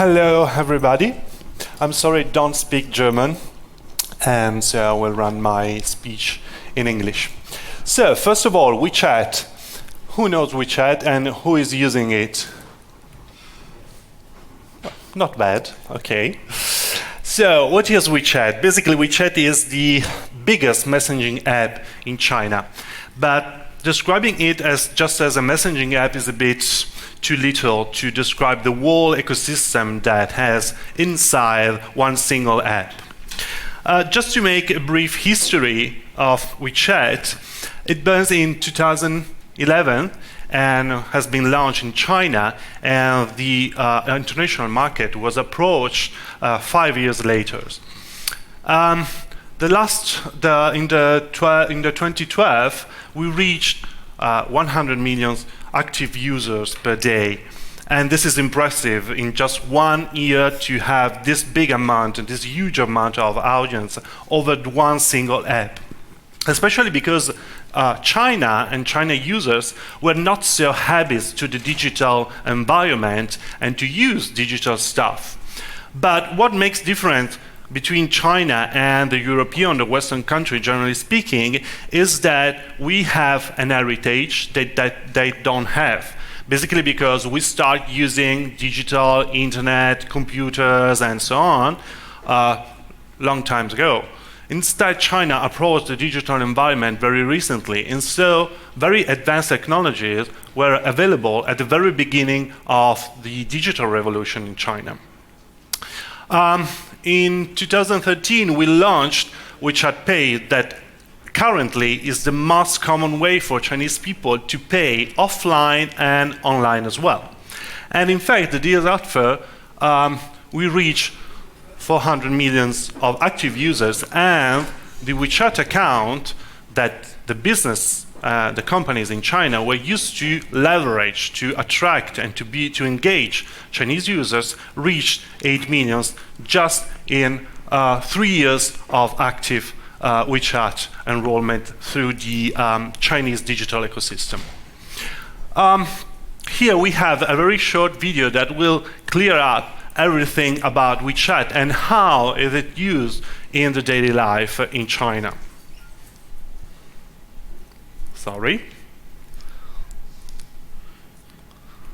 Hello, everybody. I'm sorry, I don't speak German, and so I will run my speech in English. So, first of all, WeChat. Who knows WeChat and who is using it? Not bad, okay. So, what is WeChat? Basically, WeChat is the biggest messaging app in China. But describing it as just as a messaging app is a bit too little to describe the whole ecosystem that has inside one single app. Just to make a brief history of WeChat, it began in 2011 and has been launched in China, and the international market was approached 5 years later. In 2012, we reached 100 million active users per day. And this is impressive in just 1 year to have this big amount, this huge amount of audience over one single app. Especially because China and China users were not so habituated to the digital environment and to use digital stuff. But what makes different between China and the European, the Western country, generally speaking, is that we have an heritage that they don't have. Basically because we start using digital, internet, computers, and so on long time ago. Instead, China approached the digital environment very recently, and so very advanced technologies were available at the very beginning of the digital revolution in China. In 2013, we launched WeChat Pay, that currently is the most common way for Chinese people to pay offline and online as well. And in fact, the year after, we reached 400 million of active users, and the WeChat account that the business, the companies in China were used to leverage, to attract and to engage Chinese users reached 8 million just in 3 years of active WeChat enrollment through the Chinese digital ecosystem. Here we have a very short video that will clear up everything about WeChat and how is it used in the daily life in China. Sorry.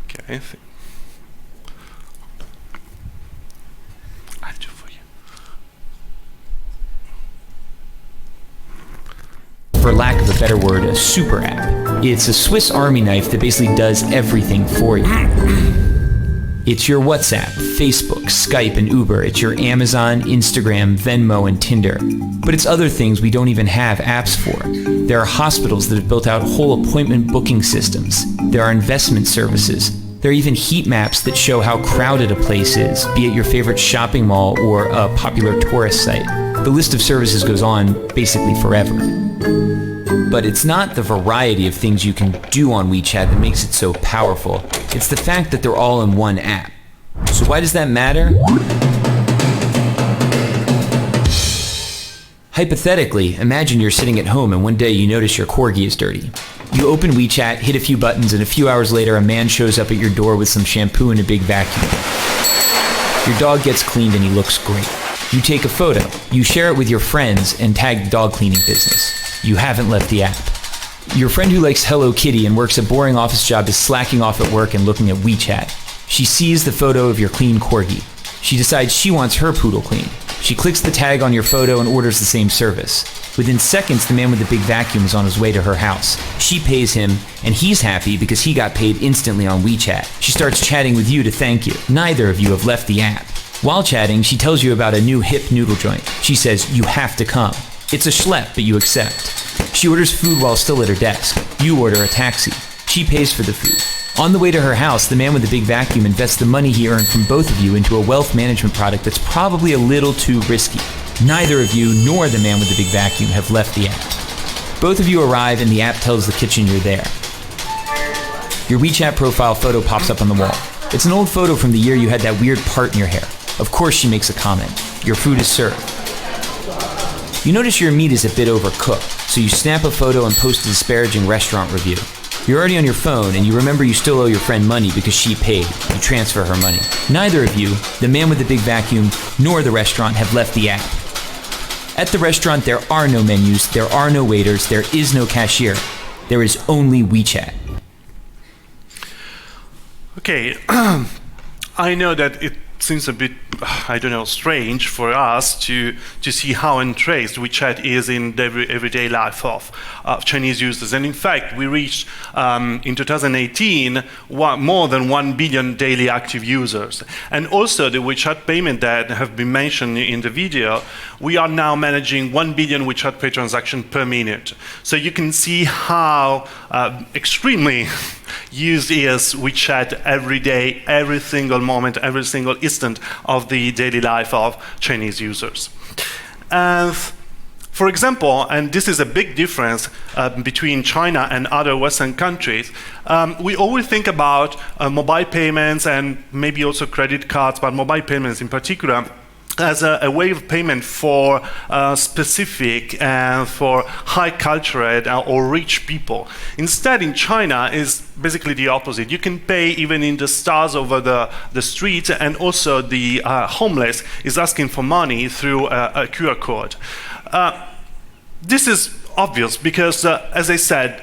Okay. I'll do for you. For lack of a better word, a super app. It's a Swiss Army knife that basically does everything for you. It's your WhatsApp, Facebook, Skype, and Uber. It's your Amazon, Instagram, Venmo, and Tinder. But it's other things we don't even have apps for. There are hospitals that have built out whole appointment booking systems. There are investment services. There are even heat maps that show how crowded a place is, be it your favorite shopping mall or a popular tourist site. The list of services goes on basically forever. But it's not the variety of things you can do on WeChat that makes it so powerful. It's the fact that they're all in one app. So why does that matter? Hypothetically, imagine you're sitting at home and one day you notice your corgi is dirty. You open WeChat, hit a few buttons, and a few hours later a man shows up at your door with some shampoo and a big vacuum. Your dog gets cleaned and he looks great. You take a photo, you share it with your friends, and tag the dog cleaning business. You haven't left the app. Your friend who likes Hello Kitty and works a boring office job is slacking off at work and looking at WeChat. She sees the photo of your clean corgi. She decides she wants her poodle cleaned. She clicks the tag on your photo and orders the same service. Within seconds, the man with the big vacuum is on his way to her house. She pays him, and he's happy because he got paid instantly on WeChat. She starts chatting with you to thank you. Neither of you have left the app. While chatting, she tells you about a new hip noodle joint. She says, "You have to come." It's a schlep, but you accept. She orders food while still at her desk. You order a taxi. She pays for the food. On the way to her house, the man with the big vacuum invests the money he earned from both of you into a wealth management product that's probably a little too risky. Neither of you nor the man with the big vacuum have left the app. Both of you arrive and the app tells the kitchen you're there. Your WeChat profile photo pops up on the wall. It's an old photo from the year you had that weird part in your hair. Of course she makes a comment. Your food is served. You notice your meat is a bit overcooked, so you snap a photo and post a disparaging restaurant review. You're already on your phone and you remember you still owe your friend money because she paid. You transfer her money. Neither of you, the man with the big vacuum nor the restaurant, have left the app. At the restaurant, there are no menus, there are no waiters, there is no cashier. There is only WeChat. Okay, I know that it seems a bit, I don't know, strange for us to see how entraced WeChat is in the everyday life of Chinese users. And in fact, we reached, in 2018, more than 1 billion daily active users. And also the WeChat payment that have been mentioned in the video, we are now managing 1 billion WeChat Pay transactions per minute. So you can see how extremely used is WeChat every day, every single moment, every single instant of the daily life of Chinese users. And for example, and this is a big difference between China and other Western countries, we always think about mobile payments and maybe also credit cards, but mobile payments in particular, as a way of payment for specific and for high cultured or rich people. Instead, in China, is basically the opposite. You can pay even in the stars over the street, and also the homeless is asking for money through a QR code. This is obvious because, as I said,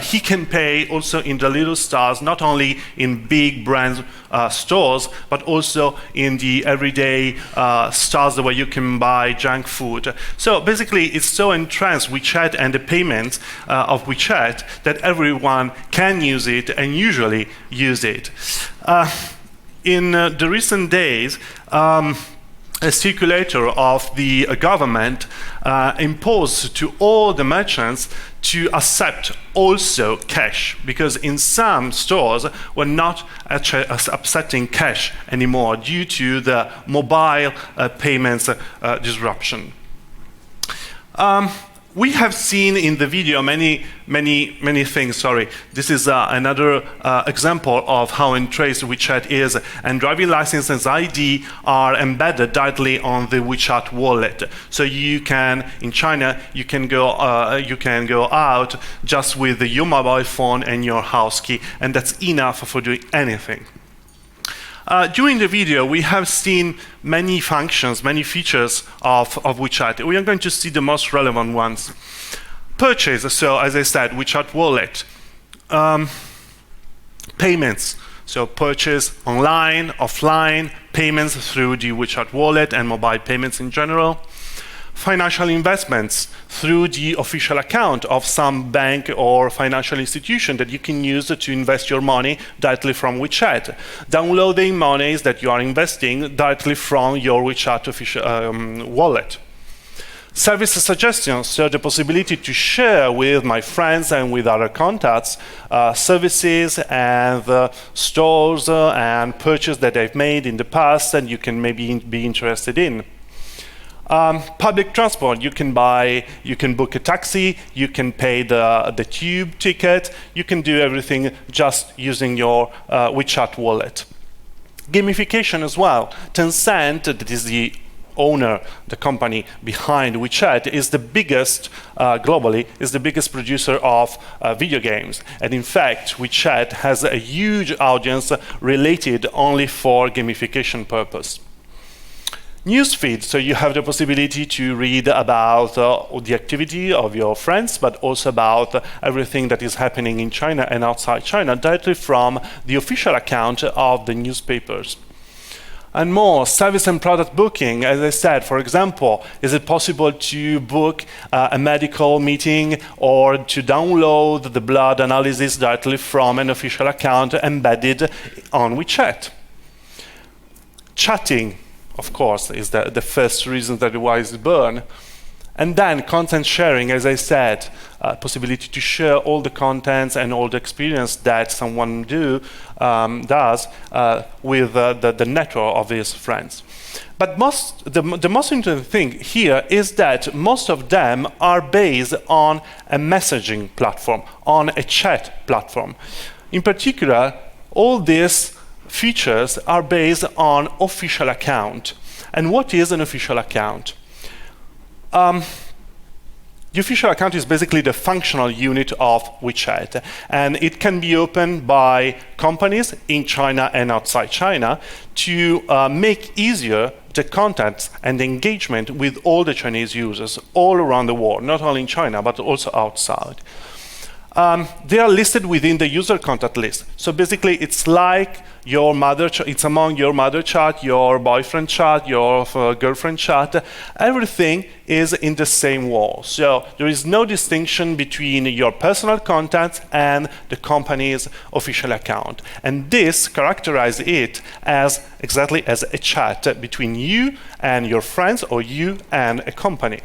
he can pay also in the little stores, not only in big brand stores, but also in the everyday stores where you can buy junk food. So basically, it's so entranced, WeChat and the payments of WeChat, that everyone can use it and usually use it. In the recent days, a circulator of the government imposed to all the merchants to accept also cash, because in some stores we're not accepting cash anymore due to the mobile payments disruption. We have seen in the video many things. Sorry, this is another example of how entraced WeChat is, and driving license and ID are embedded directly on the WeChat wallet. So you can, in China, you can go out just with your mobile phone and your house key, and that's enough for doing anything. During the video, we have seen many functions, many features of WeChat. We are going to see the most relevant ones. Purchase, so as I said, WeChat wallet. Payments, so purchase online, offline, payments through the WeChat wallet and mobile payments in general. Financial investments through the official account of some bank or financial institution that you can use to invest your money directly from WeChat. Downloading monies that you are investing directly from your WeChat official wallet. Service suggestions, so the possibility to share with my friends and with other contacts services and stores and purchases that they've made in the past and you can maybe be interested in. Public transport, you can book a taxi, you can pay the tube ticket, you can do everything just using your WeChat wallet. Gamification as well. Tencent, that is the owner, the company behind WeChat, is the biggest, globally, is the biggest producer of video games. And in fact, WeChat has a huge audience related only for gamification purpose. Newsfeed, so you have the possibility to read about the activity of your friends, but also about everything that is happening in China and outside China directly from the official account of the newspapers. And more, service and product booking. As I said, for example, is it possible to book a medical meeting or to download the blood analysis directly from an official account embedded on WeChat? Chatting, of course, is the first reason that why it's born. And then content sharing, as I said, possibility to share all the contents and all the experience that someone does with the network of his friends. But the most interesting thing here is that most of them are based on a messaging platform, on a chat platform. In particular, all these features are based on official account. And what is an official account? The official account is basically the functional unit of WeChat, and it can be opened by companies in China and outside China to make easier the contacts and the engagement with all the Chinese users all around the world, not only in China, but also outside. They are listed within the user contact list. So basically, it's like your mother, it's among your mother chat, your boyfriend chat, your girlfriend chat. Everything is in the same wall. So there is no distinction between your personal contacts and the company's official account. And this characterizes it as exactly as a chat between you and your friends or you and a company.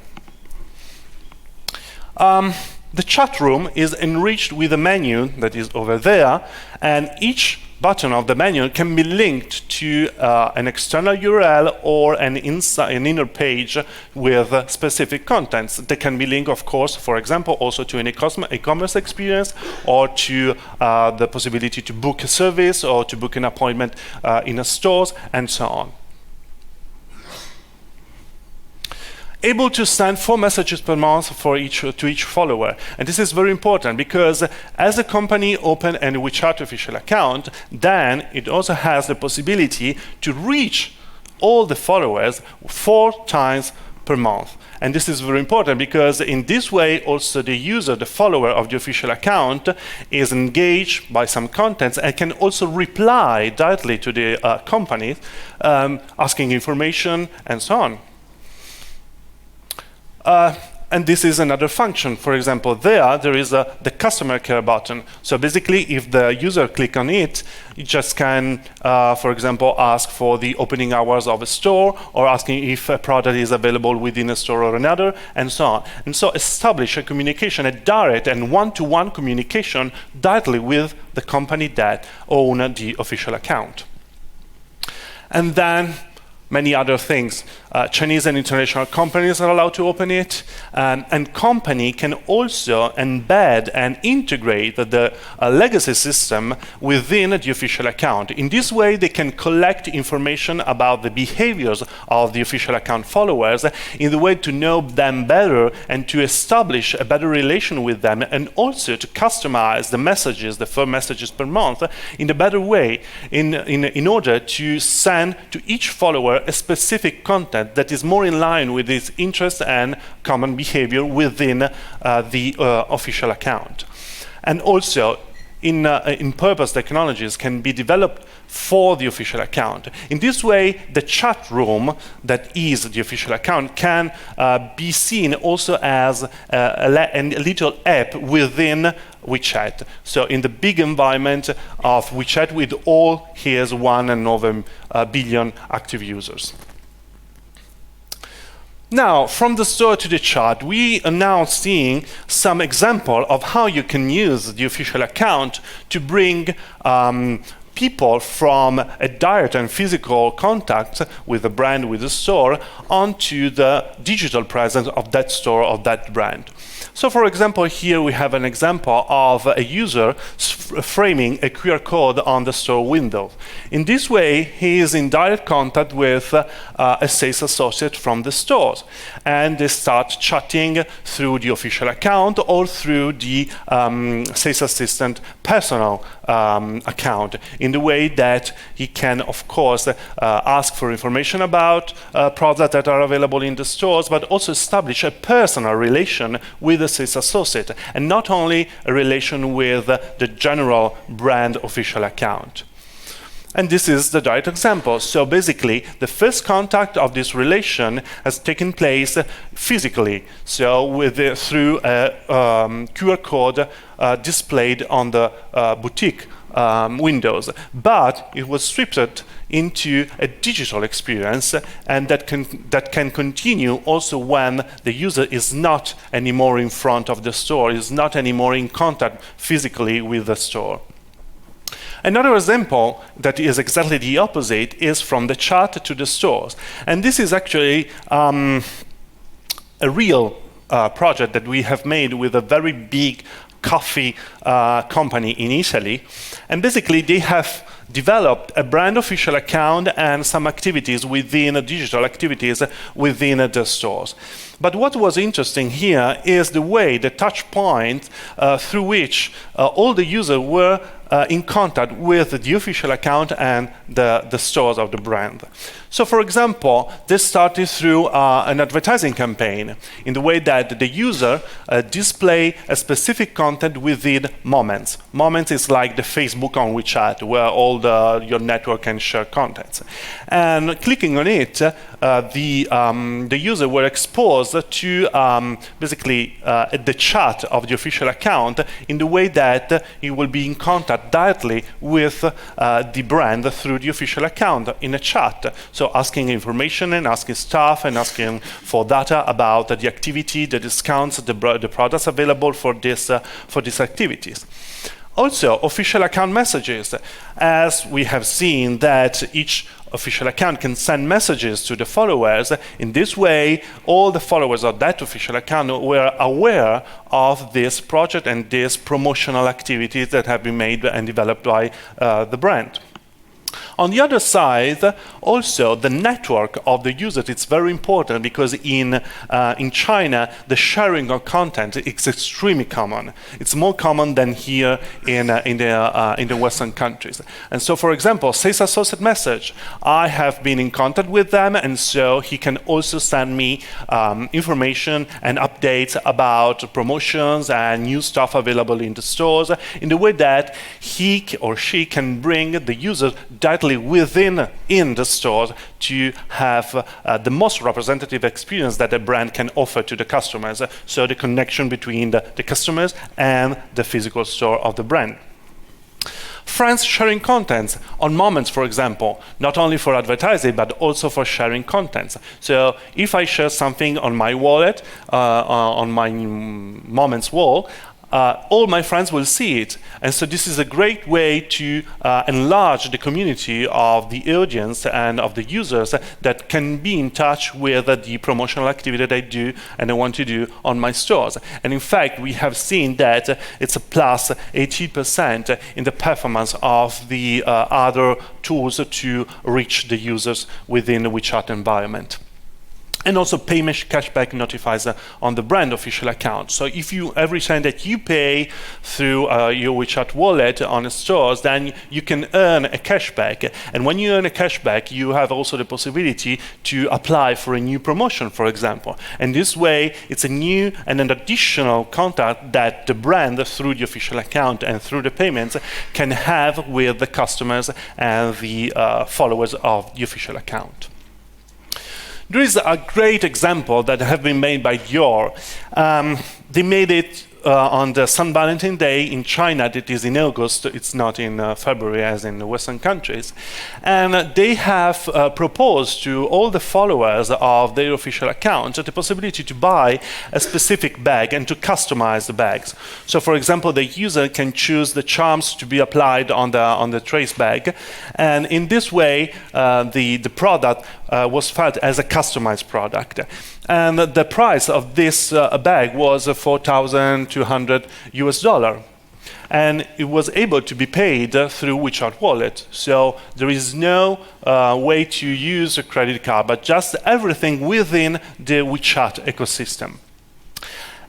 The chat room is enriched with a menu that is over there, and each button of the menu can be linked to an external URL or an inner page with specific contents. They can be linked, of course, for example, also to an e-commerce experience or to the possibility to book a service or to book an appointment in a stores and so on. Able to send 4 messages per month to each follower. And this is very important because as a company open a WeChat official account, then it also has the possibility to reach all the followers 4 times per month. And this is very important because in this way also the user, the follower of the official account is engaged by some contents and can also reply directly to the company asking information and so on. And this is another function. For example, there is the customer care button. So basically, if the user click on it, it just can, for example, ask for the opening hours of a store or asking if a product is available within a store or another, and so on. And so establish a communication, a direct and one-to-one communication directly with the company that owns the official account. And then many other things. Chinese and international companies are allowed to open it, and company can also embed and integrate the legacy system within the official account. In this way, they can collect information about the behaviors of the official account followers in the way to know them better and to establish a better relation with them, and also to customize the messages, the 4 messages per month, in a better way in order to send to each follower a specific content that is more in line with its interest and common behavior within the official account. And also, in-purpose technologies can be developed for the official account. In this way, the chat room that is the official account can be seen also as a little app within WeChat. So in the big environment of WeChat with all his 1.5 billion active users. Now, from the store to the chat, we are now seeing some example of how you can use the official account to bring people from a direct and physical contact with the brand, with the store, onto the digital presence of that store, of that brand. So for example, here we have an example of a user framing a QR code on the store window. In this way, he is in direct contact with a sales associate from the stores, and they start chatting through the official account or through the sales assistant personal account, in the way that he can, of course, ask for information about products that are available in the stores, but also establish a personal relation with the sales associate, and not only a relation with the general brand official account. And this is the direct example. So basically, the first contact of this relation has taken place physically, so through a QR code displayed on the boutique windows, but it was stripped into a digital experience, and that can continue also when the user is not anymore in front of the store, is not anymore in contact physically with the store. Another example that is exactly the opposite is from the chat to the stores. And this is actually a real project that we have made with a very big coffee company in Italy. And basically they have developed a brand official account and some activities within digital activities within the stores. But what was interesting here is the way, the touch point through which all the users were in contact with the official account and the stores of the brand. So for example, this started through an advertising campaign in the way that the user display a specific content within Moments. Moments is like the Facebook on WeChat, where all your network can share contents. And clicking on it, the user were exposed to basically the chat of the official account in the way that he will be in contact directly with the brand through the official account in a chat. So asking information and asking stuff and asking for data about the activity, the discounts, the products available for these activities. Also, official account messages, as we have seen that each official account can send messages to the followers. In this way, all the followers of that official account were aware of this project and these promotional activities that have been made and developed by the brand. On the other side, also the network of the users is very important, because in China the sharing of content is extremely common. It's more common than here in the Western countries. And so, for example, sales associate message, I have been in contact with them, and so he can also send me information and updates about promotions and new stuff available in the stores, in the way that he or she can bring the users directly within the stores to have the most representative experience that a brand can offer to the customers. So the connection between the customers and the physical store of the brand. Friends sharing contents on Moments, for example, not only for advertising but also for sharing contents. So if I share something on my wallet, on my Moments wall, all my friends will see it. And so this is a great way to enlarge the community of the audience and of the users that can be in touch with the promotional activity that I do and I want to do on my stores. And in fact, we have seen that it's a plus 80% in the performance of the other tools to reach the users within the WeChat environment. And also payment cashback notifies on the brand official account. So if you, every time that you pay through your WeChat wallet on the stores, then you can earn a cashback. And when you earn a cashback, you have also the possibility to apply for a new promotion, for example. And this way, it's a new and an additional contact that the brand, through the official account and through the payments, can have with the customers and the followers of the official account. There is a great example that have been made by Dior. They made it on the St. Valentine Day in China. That is in August. It's not in February as in the Western countries. And they have proposed to all the followers of their official account the possibility to buy a specific bag and to customize the bags. So, for example, the user can choose the charms to be applied on the trace bag, and in this way, the product was felt as a customized product. And the price of this bag was $4,200 US. And it was able to be paid through WeChat wallet. So there is no way to use a credit card, but just everything within the WeChat ecosystem.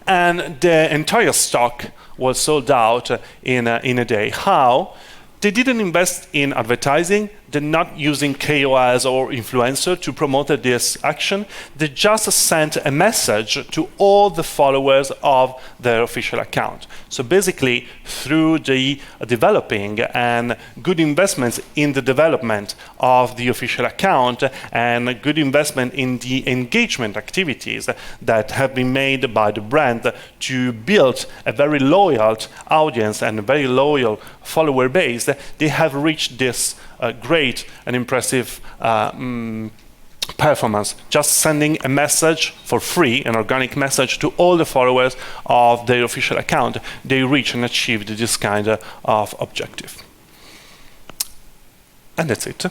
And the entire stock was sold out in a day. How? They didn't invest in advertising. They're not using KOLs or influencers to promote this action. They just sent a message to all the followers of their official account. So basically, through the developing and good investments in the development of the official account and good investment in the engagement activities that have been made by the brand to build a very loyal audience and a very loyal follower base, they have reached this great and impressive performance, just sending a message for free, an organic message to all the followers of their official account. They reach and achieved this kind of objective. And that's it.